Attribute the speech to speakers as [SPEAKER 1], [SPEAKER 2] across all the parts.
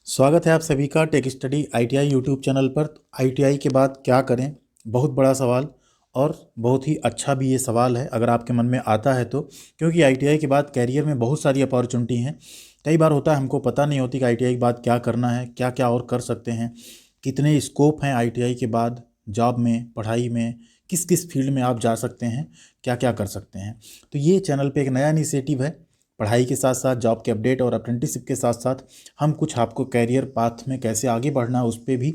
[SPEAKER 1] स्वागत है आप सभी का tech study ITI YouTube channel पर। आईटीआई के बाद क्या करें, बहुत बड़ा सवाल और बहुत ही अच्छा भी ये सवाल है अगर आपके मन में आता है तो। क्योंकि आईटीआई के बाद कैरियर में बहुत सारी अपॉर्चुनिटी हैं। कई बार होता है हमको पता नहीं होती कि आईटीआई के बाद क्या करना है, क्या क्या और कर सकते हैं, कितने स्कोप हैं आईटीआई के बाद जॉब में, पढ़ाई में, किस किस फील्ड में आप जा सकते हैं, क्या क्या कर सकते हैं। तो ये चैनल पे एक नया इनिशिएटिव है। पढ़ाई के साथ साथ जॉब के अपडेट और अप्रेंटिसशिप के साथ साथ हम कुछ आपको कैरियर पाथ में कैसे आगे बढ़ना है उस पर भी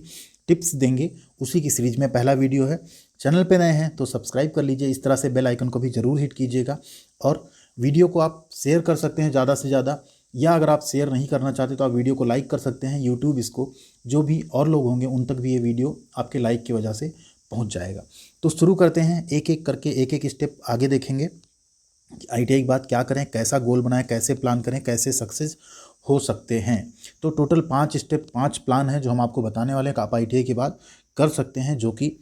[SPEAKER 1] टिप्स देंगे। उसी की सीरीज में पहला वीडियो है। चैनल पे नए हैं तो सब्सक्राइब कर लीजिए, इस तरह से बेल आइकन को भी ज़रूर हिट कीजिएगा। और वीडियो को आप शेयर कर सकते हैं ज़्यादा से ज़्यादा, या अगर आप शेयर नहीं करना चाहते तो आप वीडियो को लाइक कर सकते हैं। यूट्यूब इसको, जो भी और लोग होंगे उन तक भी ये वीडियो आपके लाइक की वजह से पहुँच जाएगा। तो शुरू करते हैं, एक एक करके एक एक स्टेप आगे देखेंगे। आईटीआई के बाद क्या करें, कैसा गोल बनाएं, कैसे प्लान करें, कैसे सक्सेस हो सकते हैं। तो टोटल 5 स्टेप, 5 प्लान है जो हम आपको बताने वाले हैं कि आप आईटीआई के बाद कर सकते हैं। जो कि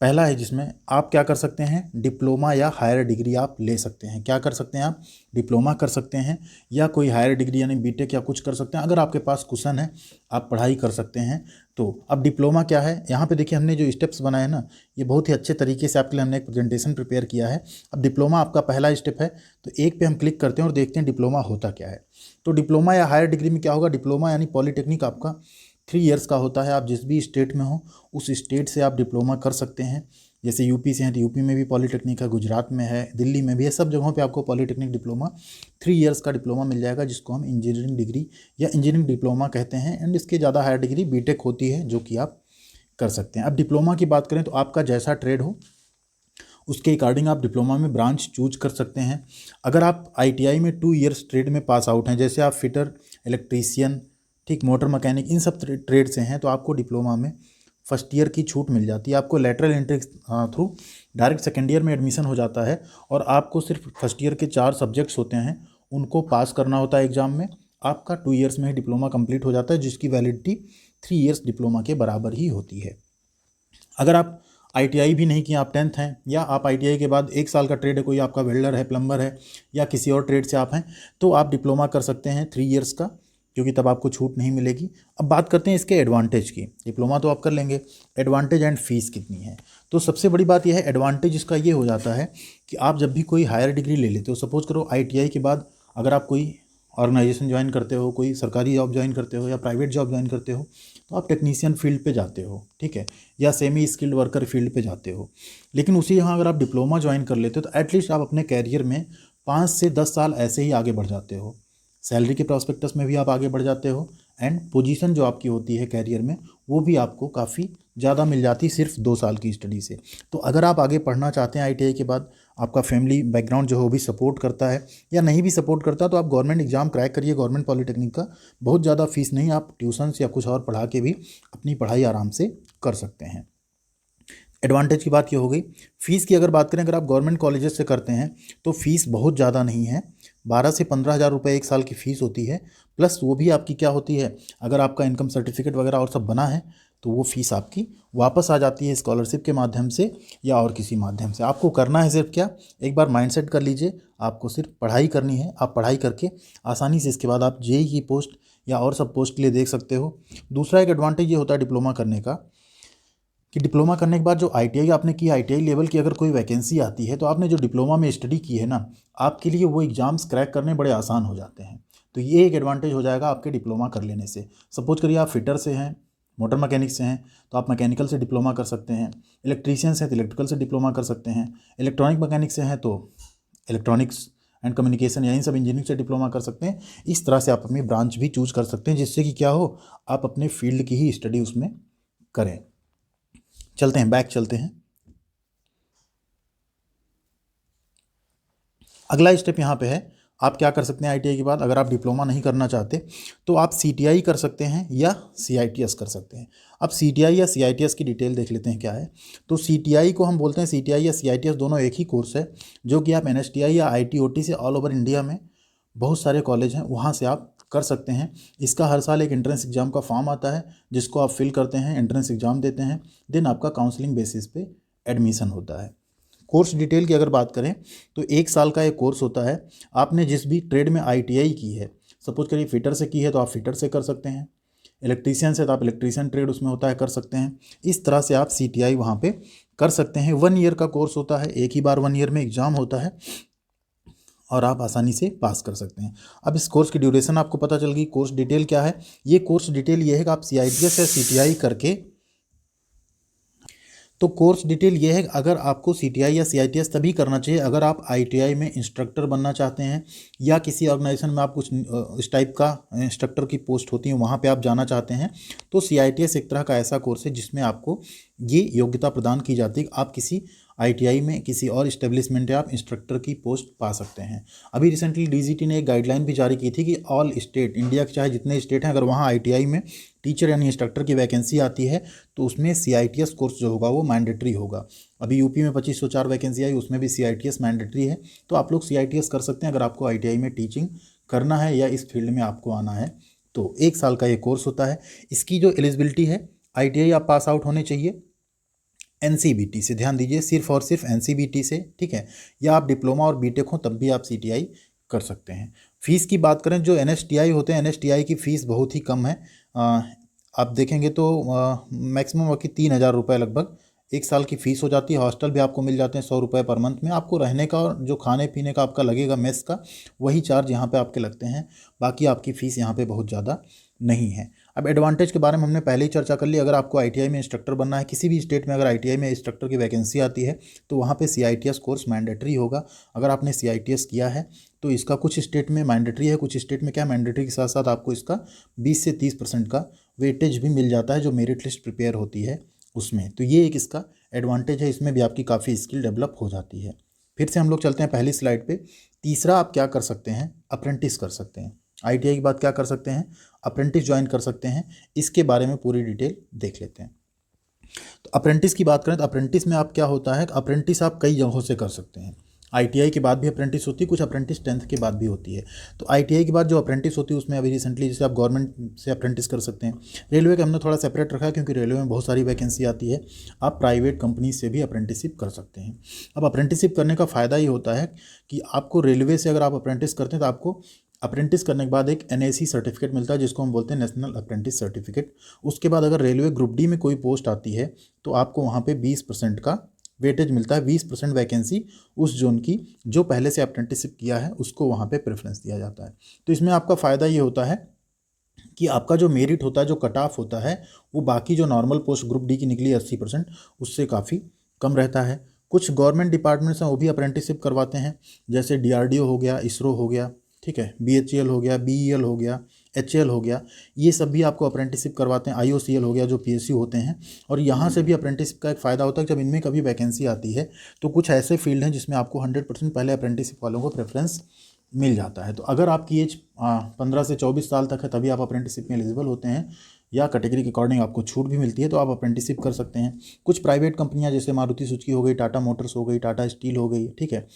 [SPEAKER 1] पहला है जिसमें आप क्या कर सकते हैं, डिप्लोमा या हायर डिग्री आप ले सकते हैं। क्या कर सकते हैं आप, डिप्लोमा कर सकते हैं या कोई हायर डिग्री यानी बीटेक या कुछ कर सकते हैं। अगर आपके पास कुशन है आप पढ़ाई कर सकते हैं। तो अब डिप्लोमा क्या है, यहाँ पे देखिए हमने जो स्टेप्स बनाए ना, ये बहुत ही अच्छे तरीके से आपके लिए हमने एक प्रेजेंटेशन प्रिपेयर किया है। अब डिप्लोमा आपका पहला स्टेप है, तो एक पे हम क्लिक करते हैं और देखते हैं डिप्लोमा होता क्या है। तो डिप्लोमा या हायर डिग्री में क्या होगा, डिप्लोमा यानी पॉलीटेक्निक आपका 3 ईयर्स का होता है। आप जिस भी स्टेट में हो उस स्टेट से आप डिप्लोमा कर सकते हैं। जैसे यूपी से हैं तो यूपी में भी पॉलीटेक्निक है, गुजरात में है, दिल्ली में भी है, सब जगहों पे आपको पॉलीटेक्निक डिप्लोमा 3 ईयर्स का डिप्लोमा मिल जाएगा, जिसको हम इंजीनियरिंग डिग्री या इंजीनियरिंग डिप्लोमा कहते हैं। एंड इसके ज़्यादा हायर डिग्री बीटेक होती है जो कि आप कर सकते हैं। अब डिप्लोमा की बात करें तो आपका जैसा ट्रेड हो उसके अकॉर्डिंग आप डिप्लोमा में ब्रांच चूज कर सकते हैं। अगर आप आईटीआई में 2 ईयर्स ट्रेड में पास आउट हैं, जैसे आप फिटर, इलेक्ट्रीशियन, ठीक, मोटर मैकेनिक, इन सब ट्रेड से हैं, तो आपको डिप्लोमा में फर्स्ट ईयर की छूट मिल जाती है। आपको lateral entry through direct second year में एडमिशन हो जाता है। और आपको सिर्फ फर्स्ट ईयर के 4 सब्जेक्ट्स होते हैं, उनको पास करना होता है एग्जाम में। आपका 2 ईयर्स में ही डिप्लोमा कंप्लीट हो जाता है, जिसकी वैलिडिटी 3 ईयर्स डिप्लोमा के बराबर ही होती है। अगर आप आईटीआई भी नहीं किए, आप 10th हैं, या आप आईटीआई के बाद 1 साल का ट्रेड है, कोई आपका वेल्डर है, प्लम्बर है, या किसी और ट्रेड से आप हैं, तो आप डिप्लोमा कर सकते हैं 3 ईयर्स का, क्योंकि तब आपको छूट नहीं मिलेगी। अब बात करते हैं इसके एडवांटेज की। डिप्लोमा तो आप कर लेंगे, एडवांटेज एंड फीस कितनी है। तो सबसे बड़ी बात यह है, एडवांटेज इसका ये हो जाता है कि आप जब भी कोई हायर डिग्री ले लेते हो, सपोज करो आईटीआई के बाद अगर आप कोई ऑर्गेनाइजेशन ज्वाइन करते हो, कोई सरकारी जॉब ज्वाइन करते हो या प्राइवेट जॉब ज्वाइन करते हो, तो आप टेक्नीशियन फील्ड पे जाते हो, ठीक है, या सेमी स्किल्ड वर्कर फील्ड पे जाते हो। लेकिन उसी यहाँ अगर आप डिप्लोमा ज्वाइन कर लेते हो तो एटलीस्ट आप अपने कैरियर में 5 से 10 साल ऐसे ही आगे बढ़ जाते हो। सैलरी के प्रॉस्पेक्टस में भी आप आगे बढ़ जाते हो, एंड पोजीशन जो आपकी होती है कैरियर में वो भी आपको काफ़ी ज़्यादा मिल जाती है सिर्फ 2 साल की स्टडी से। तो अगर आप आगे पढ़ना चाहते हैं आईटीआई के बाद, आपका फैमिली बैकग्राउंड जो है वो भी सपोर्ट करता है, या नहीं भी सपोर्ट करता, तो आप गवर्नमेंट एग्जाम क्रैक करिए, गवर्नमेंट पॉलीटेक्निक का। बहुत ज़्यादा फीस नहीं, आप ट्यूशन्स या कुछ और पढ़ा के भी अपनी पढ़ाई आराम से कर सकते हैं। एडवांटेज की बात ये हो गई। फ़ीस की अगर बात करें, अगर आप गवर्नमेंट कॉलेजेस से करते हैं तो फ़ीस बहुत ज़्यादा नहीं है, 12 से 15 हज़ार रुपये 1 साल की फ़ीस होती है। प्लस वो भी आपकी क्या होती है, अगर आपका इनकम सर्टिफिकेट वगैरह और सब बना है तो वो फ़ीस आपकी वापस आ जाती है स्कॉलरशिप के माध्यम से या और किसी माध्यम से। आपको करना है सिर्फ क्या, एक बार माइंडसेट कर लीजिए, आपको सिर्फ पढ़ाई करनी है। आप पढ़ाई करके आसानी से इसके बाद आप जेईई की पोस्ट या और सब पोस्ट के लिए देख सकते हो। दूसरा एक एडवांटेज ये होता है डिप्लोमा करने का कि डिप्लोमा करने के बाद जो आईटीआई आपने की, आईटीआई लेवल की अगर कोई वैकेंसी आती है तो आपने जो डिप्लोमा में स्टडी की है ना, आपके लिए वो एग्ज़ाम्स क्रैक करने बड़े आसान हो जाते हैं। तो ये एक एडवांटेज हो जाएगा आपके डिप्लोमा कर लेने से। सपोज करिए आप फिटर से हैं, मोटर मैकेनिक से हैं, तो आप मैकेनिकल से डिप्लोमा कर सकते हैं। इलेक्ट्रीशियन से हैं तो इलेक्ट्रिकल से डिप्लोमा कर सकते हैं। इलेक्ट्रॉनिक मैकेनिक से हैं तो इलेक्ट्रॉनिक्स एंड कम्युनिकेशन या इन सब इंजीनियरिंग से डिप्लोमा कर सकते हैं। इस तरह से आप अपनी ब्रांच भी चूज कर सकते हैं, जिससे कि क्या हो, आप अपने फील्ड की ही स्टडी उसमें करें। चलते हैं, बैक चलते हैं। अगला स्टेप यहाँ पे है, आप क्या कर सकते हैं आईटीआई के बाद, अगर आप डिप्लोमा नहीं करना चाहते तो आप सीटीआई कर सकते हैं या सीआईटीएस कर सकते हैं। अब सीटीआई या सीआईटीएस की डिटेल देख लेते हैं क्या है। तो सीटीआई को हम बोलते हैं, सीटीआई या सीआईटीएस दोनों एक ही कोर्स है, जो कि आप एनएसटीआई या आईटीओटी से ऑल ओवर इंडिया में बहुत सारे कॉलेज हैं वहाँ से आप कर सकते हैं। इसका हर साल एक एंट्रेंस एग्जाम का फॉर्म आता है, जिसको आप फिल करते हैं, एंट्रेंस एग्जाम देते हैं, देन आपका काउंसलिंग बेसिस पे एडमिशन होता है। कोर्स डिटेल की अगर बात करें तो 1 साल का एक कोर्स होता है। आपने जिस भी ट्रेड में आईटीआई की है, सपोज करिए फिटर से की है तो आप फिटर से कर सकते हैं, इलेक्ट्रीशियन से तो आप इलेक्ट्रीशियन ट्रेड उसमें होता है कर सकते हैं। इस तरह से आप CTI वहाँ पे कर सकते हैं। 1 ईयर का कोर्स होता है, एक ही बार 1 ईयर में एग्ज़ाम होता है और आप आसानी से पास कर सकते हैं। अब इस कोर्स की ड्यूरेशन आपको पता चल गई। कोर्स डिटेल क्या है, ये कोर्स डिटेल ये है कि आप CITS या CTI करके, तो कोर्स डिटेल ये है अगर आपको CTI या CITS तभी करना चाहिए अगर आप ITI में इंस्ट्रक्टर बनना चाहते हैं या किसी ऑर्गेनाइजेशन में आप कुछ इस टाइप का इंस्ट्रक्टर की पोस्ट होती है वहाँ पे आप जाना चाहते हैं। तो CITS एक तरह का ऐसा कोर्स है जिसमें आपको ये योग्यता प्रदान की जाती है कि आप किसी ITI में किसी और इस्टेब्लिशमेंट में आप इंस्ट्रक्टर की पोस्ट पा सकते हैं। अभी रिसेंटली DGT ने एक गाइडलाइन भी जारी की थी कि ऑल स्टेट, इंडिया के चाहे जितने स्टेट हैं, अगर वहाँ ITI में टीचर यानी इंस्ट्रक्टर की वैकेंसी आती है तो उसमें CITS कोर्स जो होगा वो मैंडेटरी होगा। अभी यूपी में 2504 वैकेंसी आई, उसमें भी CITS मैंडेटरी है। तो आप लोग CITS कर सकते हैं अगर आपको ITI में टीचिंग करना है या इस फील्ड में आपको आना है। तो 1 साल का ये कोर्स होता है। इसकी जो एलिजिबिलिटी है, ITI आप पास आउट होने चाहिए NCBT से, ध्यान दीजिए, सिर्फ और सिर्फ NCBT से, ठीक है, या आप डिप्लोमा और बीटेक हो तब भी आप CTI कर सकते हैं। फीस की बात करें, जो NSTI होते हैं, NSTI की फ़ीस बहुत ही कम है। आप देखेंगे तो मैक्सिमम आपकी 3,000 रुपये लगभग 1 साल की फ़ीस हो जाती है। हॉस्टल भी आपको मिल जाते हैं 100 रुपये पर मंथ में। आपको रहने का और जो खाने पीने का आपका लगेगा मेस का, वही चार्ज यहाँ पे आपके लगते हैं। बाकी आपकी फ़ीस यहाँ पे बहुत ज़्यादा नहीं है। अब एडवांटेज के बारे में हमने पहले ही चर्चा कर ली। अगर आपको ITI में इंस्ट्रक्टर बनना है, किसी भी स्टेट में अगर ITI में इंस्ट्रक्टर की वैकेंसी आती है तो वहाँ पे CITS कोर्स मैंडेटरी होगा। अगर आपने CITS किया है तो इसका कुछ स्टेट में मैंडेटरी है, कुछ स्टेट में क्या मैंडेटरी के साथ साथ आपको इसका 20 से 30% का वेटेज भी मिल जाता है जो मेरिट लिस्ट प्रिपेयर होती है उसमें। तो ये एक इसका एडवांटेज है, इसमें भी आपकी काफ़ी स्किल डेवलप हो जाती है। फिर से हम लोग चलते हैं पहली स्लाइड पे। तीसरा आप क्या कर सकते हैं, अप्रेंटिस कर सकते हैं। ITI के बाद क्या कर सकते हैं, अप्रेंटिस ज्वाइन कर सकते हैं। इसके बारे में पूरी डिटेल देख लेते हैं। तो अप्रेंटिस की बात करें तो अप्रेंटिस में आप क्या होता है, अप्रेंटिस आप कई जगहों से कर सकते हैं। ITI के बाद भी अप्रेंटिस होती है, कुछ अप्रेंटिस 10th के बाद भी होती है। तो ITI के बाद जो अप्रेंटिस होती है उसमें अभी रिसेंटली जैसे आप गवर्नमेंट से अप्रेंटिस कर सकते हैं। रेलवे का हमने थोड़ा सेपरेट रखा है क्योंकि रेलवे में बहुत सारी वैकेंसी आती है। आप प्राइवेट कंपनी से भी अप्रेंटिसशिप कर सकते हैं। अब अप्रेंटिसशिप करने का फ़ायदा ये होता है कि आपको रेलवे से अगर आप अप्रेंटिस करते हैं तो आपको अप्रेंटिस करने के बाद एक NAC सर्टिफिकेट मिलता है जिसको हम बोलते हैं नेशनल अप्रेंटिस सर्टिफिकेट। उसके बाद अगर रेलवे ग्रुप डी में कोई पोस्ट आती है तो आपको वहाँ पे 20% का वेटेज मिलता है। 20% वैकेंसी उस जोन की जो पहले से अप्रेंटिसशिप किया है उसको वहाँ पे प्रेफरेंस दिया जाता है। तो इसमें आपका फ़ायदा ये होता है कि आपका जो मेरिट होता है, जो कट ऑफ होता है, वो बाकी जो नॉर्मल पोस्ट ग्रुप डी की निकली 80% उससे काफ़ी कम रहता है। कुछ गवर्नमेंट डिपार्टमेंट्स हैं वो भी अप्रेंटिसशिप करवाते हैं, जैसे DRDO हो गया, ISRO हो गया, ठीक है, BHEL हो गया, BEL हो गया, HAL हो गया, ये सब भी आपको अप्रेंटिसशिप करवाते हैं। IOCL हो गया जो PSU होते हैं। और यहाँ से भी अप्रेंटिसशिप का एक फ़ायदा होता है कि जब इनमें कभी वैकेंसी आती है तो कुछ ऐसे फील्ड हैं जिसमें आपको 100% पहले अप्रेंटिसशिप वालों को प्रेफरेंस मिल जाता है। तो अगर आपकी एज 15 से 24 साल तक है तभी आप अप्रेंटिसशिप में एलिजिबल होते हैं, या कैटेगरी के अकॉर्डिंग आपको छूट भी मिलती है तो आप अप्रेंटिसशिप कर सकते हैं। कुछ प्राइवेट कंपनियां जैसे मारुति सुजुकी हो गई, टाटा मोटर्स हो गई, टाटा स्टील हो गई, ठीक है,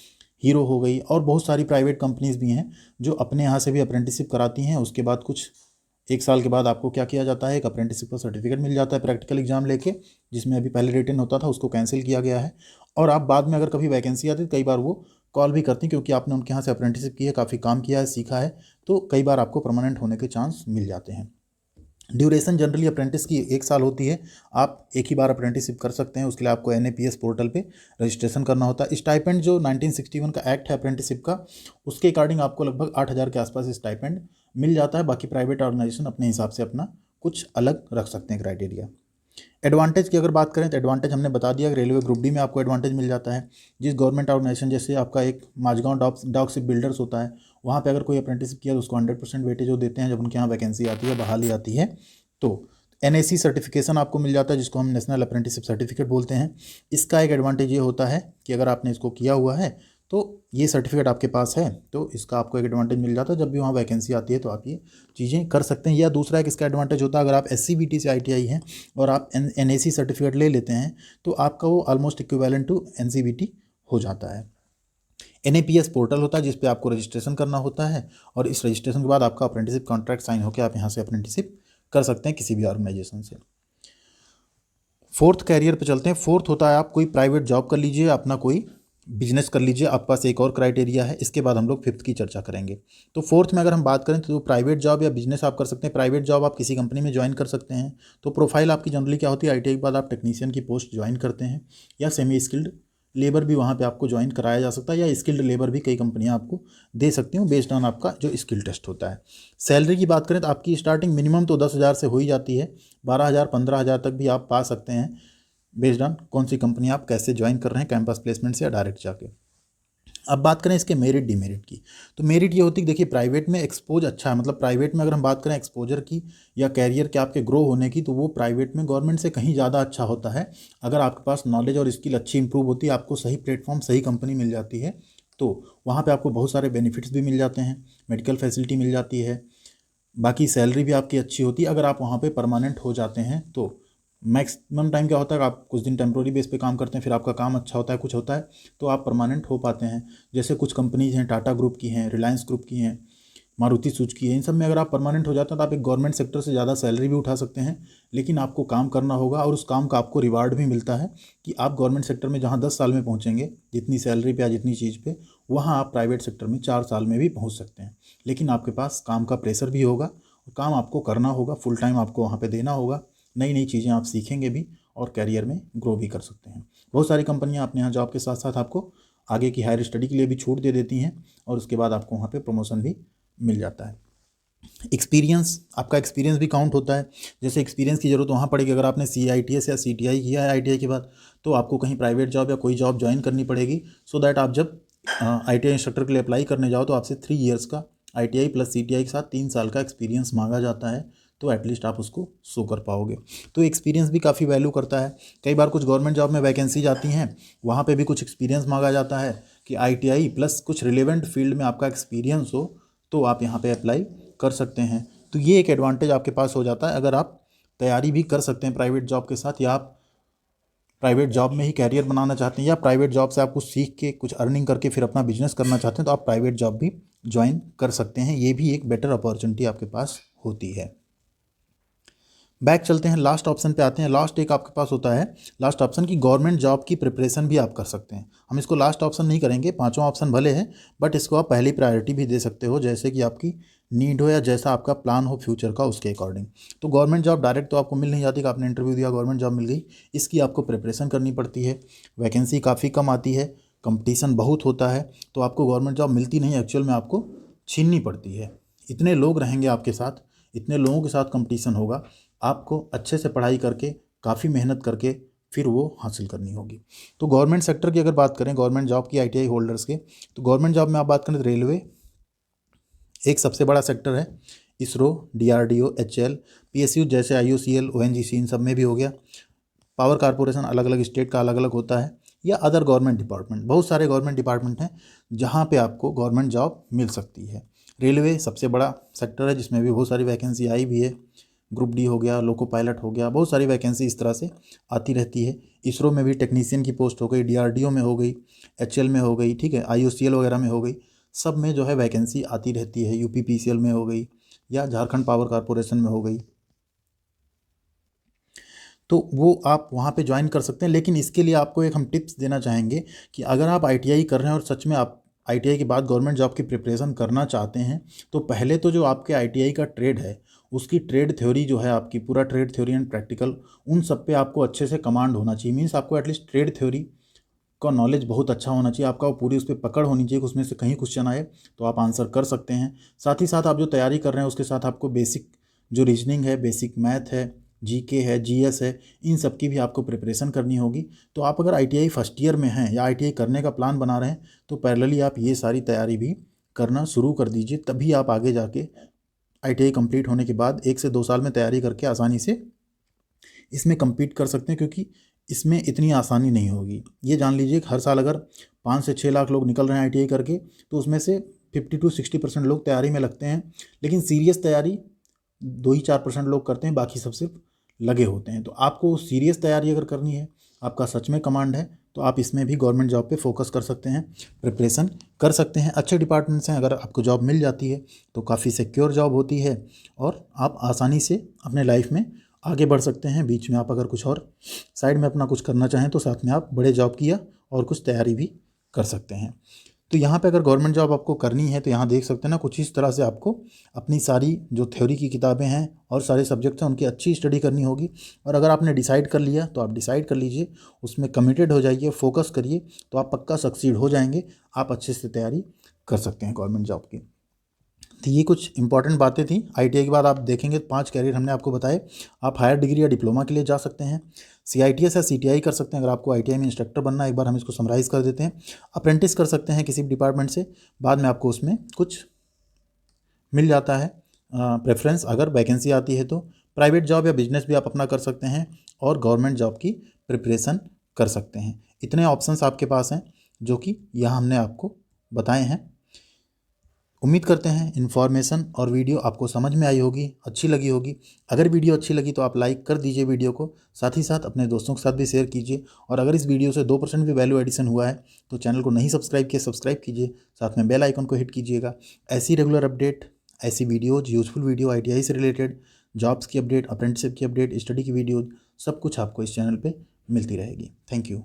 [SPEAKER 1] हीरो हो गई, और बहुत सारी प्राइवेट कंपनीज भी हैं जो अपने यहाँ से भी अप्रेंटिसशिप कराती हैं। उसके बाद कुछ 1 साल के बाद आपको क्या किया जाता है, एक अप्रेंटिसशिप का सर्टिफिकेट मिल जाता है प्रैक्टिकल एग्जाम लेके, जिसमें अभी पहले रिटन होता था उसको कैंसिल किया गया है। और आप बाद में अगर कभी वैकेंसी आती है तो कई बार वो कॉल भी करती हैं क्योंकि आपने उनके यहाँ से अप्रेंटिसशिप की है, काफ़ी काम किया है, सीखा है, तो कई बार आपको परमानेंट होने के चांस मिल जाते हैं। ड्यूरेशन जनरली अप्रेंटिस की 1 साल होती है। आप एक ही बार अप्रेंटिसशिप कर सकते हैं। उसके लिए आपको NAPS पोर्टल पे रजिस्ट्रेशन करना होता है। स्टाइपेंड जो 1961 का एक्ट है अप्रेंटिसशिप का, उसके अकॉर्डिंग आपको लगभग 8,000 के आसपास स्टाइपेंड मिल जाता है। बाकी प्राइवेट ऑर्गेनाइजेशन अपने हिसाब से अपना कुछ अलग रख सकते हैं क्राइटेरिया। एडवांटेज की अगर बात करें तो एडवांटेज हमने बता दिया कि रेलवे ग्रुप डी में आपको एडवांटेज मिल जाता है। जिस गवर्नमेंट ऑर्गेनाइजेशन जैसे आपका एक माझगांव डॉक शिप बिल्डर्स होता है, वहाँ पे अगर कोई अप्रेंटिसशिप किया तो उसको 100% वेटेज वो देते हैं जब उनके यहाँ वैकेंसी आती है, बहाली आती है। तो NAC सर्टिफिकेशन आपको मिल जाता है जिसको हम नेशनल अप्रेंटिसशिप सर्टिफिकेट बोलते हैं। इसका एक एडवांटेज ये होता है कि अगर आपने इसको किया हुआ है तो ये सर्टिफिकेट आपके पास है तो इसका आपको एक एडवांटेज मिल जाता है, जब भी वहाँ वैकेंसी आती है तो आप ये चीज़ें कर सकते हैं। या दूसरा एक इसका एडवांटेज होता है, अगर आप SCBT से ITI हैं और आप NAC सर्टिफिकेट ले लेते हैं तो आपका वो ऑलमोस्ट इक्विवेलेंट टू NCBT हो जाता है। NAPS पोर्टल होता है जिस पे आपको रजिस्ट्रेशन करना होता है, और इस रजिस्ट्रेशन के बाद आपका अप्रेंटिसशिप कॉन्ट्रैक्ट साइन होकर आप यहाँ से अप्रेंटिसशिप कर सकते हैं किसी भी ऑर्गेनाइजेशन से। 4th कैरियर पे चलते हैं। 4th होता है आप कोई प्राइवेट जॉब कर लीजिए, अपना कोई बिजनेस कर लीजिए, आपके पास एक और क्राइटेरिया है। इसके बाद हम लोग फिफ्थ की चर्चा करेंगे। तो फोर्थ में अगर हम बात करें तो प्राइवेट जॉब या बिजनेस आप कर सकते हैं। प्राइवेट जॉब आप किसी कंपनी में ज्वाइन कर सकते हैं। तो प्रोफाइल आपकी जनरली क्या होती है, आईटीआई के बाद आप टेक्नीशियन की पोस्ट ज्वाइन करते हैं, या सेमी स्किल्ड लेबर भी वहाँ पे आपको ज्वाइन कराया जा सकता है, या स्किल्ड लेबर भी कई कंपनियाँ आपको दे सकती हूँ बेस्ड ऑन आपका जो स्किल टेस्ट होता है। सैलरी की बात करें तो आपकी स्टार्टिंग मिनिमम तो 10,000 से हो ही जाती है, 12,000 15,000 तक भी आप पा सकते हैं बेस्ड ऑन कौन सी कंपनी आप कैसे ज्वाइन कर रहे हैं, कैंपस प्लेसमेंट से या डायरेक्ट जाके। अब बात करें इसके मेरिट डिमेरिट की, तो मेरिट ये होती है कि देखिए प्राइवेट में एक्सपोज अच्छा है, मतलब प्राइवेट में अगर हम बात करें एक्सपोजर की या कैरियर के आपके ग्रो होने की, तो वो प्राइवेट में गवर्नमेंट से कहीं ज़्यादा अच्छा होता है। अगर आपके पास नॉलेज और स्किल अच्छी इंप्रूव होती है, आपको सही प्लेटफॉर्म सही कंपनी मिल जाती है, तो वहाँ पर आपको बहुत सारे बेनिफिट्स भी मिल जाते हैं, मेडिकल फैसिलिटी मिल जाती है, बाकी सैलरी भी आपकी अच्छी होती है। अगर आप वहाँ पे परमानेंट हो जाते हैं तो मैक्सिमम टाइम क्या होता है, आप कुछ दिन टेम्प्रोरी बेस पे काम करते हैं, फिर आपका काम अच्छा होता है, कुछ होता है, तो आप परमानेंट हो पाते हैं। जैसे कुछ कंपनीज हैं, टाटा ग्रुप की हैं, रिलायंस ग्रुप की हैं, मारुति सुजुकी है, इन सब में अगर आप परमानेंट हो जाते हैं तो आप एक गवर्नमेंट सेक्टर से ज़्यादा सैलरी भी उठा सकते हैं। लेकिन आपको काम करना होगा और उस काम का आपको रिवार्ड भी मिलता है कि आप गवर्नमेंट सेक्टर में जहाँ 10 साल में पहुँचेंगे जितनी सैलरी पे या जितनी चीज़ पे, वहाँ आप प्राइवेट सेक्टर में 4 साल में भी पहुँच सकते हैं। लेकिन आपके पास काम का प्रेशर भी होगा, काम आपको करना होगा, फुल टाइम आपको वहाँ पे देना होगा, नई नई चीज़ें आप सीखेंगे भी और करियर में ग्रो भी कर सकते हैं। बहुत सारी कंपनियाँ अपने यहाँ जॉब के साथ साथ आपको आगे की हायर स्टडी के लिए भी छूट दे देती हैं, और उसके बाद आपको वहाँ पे प्रमोशन भी मिल जाता है। एक्सपीरियंस, आपका एक्सपीरियंस भी काउंट होता है। जैसे एक्सपीरियंस की ज़रूरत वहाँ पड़ेगी, अगर आपने CITS या CTI किया है ITI के बाद, तो आपको कहीं प्राइवेट जॉब या कोई जॉब ज्वाइन करनी पड़ेगी, सो दैट आप जब ITI इंस्ट्रक्टर के लिए अप्लाई करने जाओ तो आपसे 3 इयर्स का ITI प्लस CTI के साथ 3 साल का एक्सपीरियंस मांगा जाता है, तो एटलीस्ट आप उसको शो कर पाओगे। तो एक्सपीरियंस भी काफ़ी वैल्यू करता है। कई बार कुछ गवर्नमेंट जॉब में वैकेंसीज आती हैं, वहाँ पे भी कुछ एक्सपीरियंस मांगा जाता है कि ITI प्लस कुछ रिलेवेंट फील्ड में आपका एक्सपीरियंस हो, तो आप यहाँ पे अप्लाई कर सकते हैं। तो ये एक एडवांटेज आपके पास हो जाता है, अगर आप तैयारी भी कर सकते हैं प्राइवेट जॉब के साथ, या आप प्राइवेट जॉब में ही कैरियर बनाना चाहते हैं, या प्राइवेट जॉब से आप कुछ सीख के कुछ अर्निंग करके फिर अपना बिजनेस करना चाहते हैं, तो आप प्राइवेट जॉब भी ज्वाइन कर सकते हैं। ये भी एक बेटर अपॉर्चुनिटी आपके पास होती है। बैक चलते हैं, लास्ट ऑप्शन पे आते हैं। लास्ट एक आपके पास होता है, लास्ट ऑप्शन की गवर्नमेंट जॉब की प्रिपरेशन भी आप कर सकते हैं। हम इसको लास्ट ऑप्शन नहीं करेंगे, पांचवा ऑप्शन भले है, बट इसको आप पहली प्रायोरिटी भी दे सकते हो, जैसे कि आपकी नीड हो या जैसा आपका प्लान हो फ्यूचर का, उसके अकॉर्डिंग। तो गवर्नमेंट जॉब डायरेक्ट तो आपको मिल नहीं जाती कि आपने इंटरव्यू दिया गवर्नमेंट जॉब मिल गई, इसकी आपको प्रिपरेशन करनी पड़ती है। वैकेंसी काफ़ी कम आती है, कंपटीशन बहुत होता है, तो आपको गवर्नमेंट जॉब मिलती नहीं, एक्चुअल में आपको छीननी पड़ती है। इतने लोग रहेंगे आपके साथ, इतने लोगों के साथ कंपटीशन होगा, आपको अच्छे से पढ़ाई करके काफ़ी मेहनत करके फिर वो हासिल करनी होगी। तो गवर्नमेंट सेक्टर की अगर बात करें, गवर्नमेंट जॉब की ITI होल्डर्स के, तो गवर्नमेंट जॉब में आप बात करें तो रेलवे एक सबसे बड़ा सेक्टर है, इसरो, DRDO, HAL, PSU जैसे IOCL, ONGC, इन सब में भी हो गया। पावर कारपोरेशन अलग अलग स्टेट का अलग अलग होता है, या अदर गवर्नमेंट डिपार्टमेंट, बहुत सारे गवर्नमेंट डिपार्टमेंट हैं जहाँ पे आपको गवर्नमेंट जॉब मिल सकती है। रेलवे सबसे बड़ा सेक्टर है जिसमें भी बहुत सारी वैकेंसी आई भी है, ग्रुप D हो गया, लोको पायलट हो गया, बहुत सारी वैकेंसी इस तरह से आती रहती है। इसरो में भी टेक्नीशियन की पोस्ट हो गई, DRDO में हो गई, HAL में हो गई, ठीक है, IOCL वगैरह में हो गई, सब में जो है वैकेंसी आती रहती है। UPPCL में हो गई, या झारखंड पावर कारपोरेशन में हो गई, तो वो आप वहाँ पे ज्वाइन कर सकते हैं। लेकिन इसके लिए आपको एक हम टिप्स देना चाहेंगे कि अगर आप ITI कर रहे हैं और सच में आप ITI के बाद गवर्नमेंट जॉब की प्रिपरेशन करना चाहते हैं, तो पहले तो जो आपके ITI का ट्रेड है, उसकी ट्रेड थ्योरी जो है आपकी, पूरा ट्रेड थ्योरी एंड प्रैक्टिकल, उन सब पे आपको अच्छे से कमांड होना चाहिए। मीन्स आपको एटलीस्ट ट्रेड थ्योरी का नॉलेज बहुत अच्छा होना चाहिए, आपका वो पूरी उस पर पकड़ होनी चाहिए कि उसमें से कहीं क्वेश्चन आए तो आप आंसर कर सकते हैं। साथ ही साथ आप जो तैयारी कर रहे हैं उसके साथ आपको बेसिक जो रीजनिंग है, बेसिक मैथ है, GK है, GS है, इन सब की भी आपको प्रिपरेशन करनी होगी। तो आप अगर ITI फर्स्ट ईयर में हैं या ITI करने का प्लान बना रहे हैं, तो पैरेलली आप ये सारी तैयारी भी करना शुरू कर दीजिए, तभी आप आगे जाके ITI कंप्लीट होने के बाद 1 से 2 साल में तैयारी करके आसानी से इसमें कम्पीट कर सकते हैं, क्योंकि इसमें इतनी आसानी नहीं होगी। ये जान लीजिए कि हर साल अगर 5 से 6 लाख लोग निकल रहे हैं ITI करके, तो उसमें से 50 to 60% लोग तैयारी में लगते हैं, लेकिन सीरियस तैयारी 2 ही 4% लोग करते हैं, बाकी सब सिर्फ लगे होते हैं। तो आपको सीरियस तैयारी अगर करनी है, आपका सच में कमांड है, तो आप इसमें भी गवर्नमेंट जॉब पे फोकस कर सकते हैं, प्रिपरेशन कर सकते हैं। अच्छे डिपार्टमेंट्स हैं, अगर आपको जॉब मिल जाती है तो काफ़ी सिक्योर जॉब होती है, और आप आसानी से अपने लाइफ में आगे बढ़ सकते हैं। बीच में आप अगर कुछ और साइड में अपना कुछ करना चाहें तो साथ में आप बड़े जॉब किया और कुछ तैयारी भी कर सकते हैं। तो यहाँ पे अगर गवर्नमेंट जॉब आपको करनी है तो यहाँ देख सकते हैं ना, कुछ इस तरह से आपको अपनी सारी जो थ्योरी की किताबें हैं और सारे सब्जेक्ट्स हैं उनकी अच्छी स्टडी करनी होगी। और अगर आपने डिसाइड कर लिया तो आप डिसाइड कर लीजिए, उसमें कमिटेड हो जाइए, फोकस करिए, तो आप पक्का सक्सीड हो जाएंगे, आप अच्छे से तैयारी कर सकते हैं गवर्नमेंट जॉब की। तो ये कुछ इंपॉर्टेंट बातें थी। आईटीआई के बाद आप देखेंगे 5 कैरियर हमने आपको बताए। आप हायर डिग्री या डिप्लोमा के लिए जा सकते हैं, सीआईटीएस या सीटीआई कर सकते हैं अगर आपको आईटीआई में इंस्ट्रक्टर बनना है। एक बार हम इसको समराइज़ कर देते हैं। अप्रेंटिस कर सकते हैं किसी भी डिपार्टमेंट से, बाद में आपको उसमें कुछ मिल जाता है प्रेफरेंस अगर वैकेंसी आती है तो। प्राइवेट जॉब या बिजनेस भी आप अपना कर सकते हैं और गवर्नमेंट जॉब की प्रिपरेशन कर सकते हैं। इतने ऑप्शंस आपके पास हैं जो कि यहाँ हमने आपको बताए हैं। उम्मीद करते हैं इन्फॉर्मेशन और वीडियो आपको समझ में आई होगी, अच्छी लगी होगी। अगर वीडियो अच्छी लगी तो आप लाइक कर दीजिए वीडियो को, साथ ही साथ अपने दोस्तों के साथ भी शेयर कीजिए। और अगर इस वीडियो से 2% भी वैल्यू एडिशन हुआ है तो चैनल को नहीं सब्सक्राइब किया, सब्सक्राइब कीजिए, साथ में बेल आइकन को हिट कीजिएगा। ऐसी रेगुलर अपडेट, ऐसी वीडियोज, यूजफुल वीडियो आईटीआई से रिलेटेड, जॉब्स की अपडेट, अप्रेंटिसशिप की अपडेट, स्टडी की वीडियो, सब कुछ आपको इस चैनल पर मिलती रहेगी। Thank you.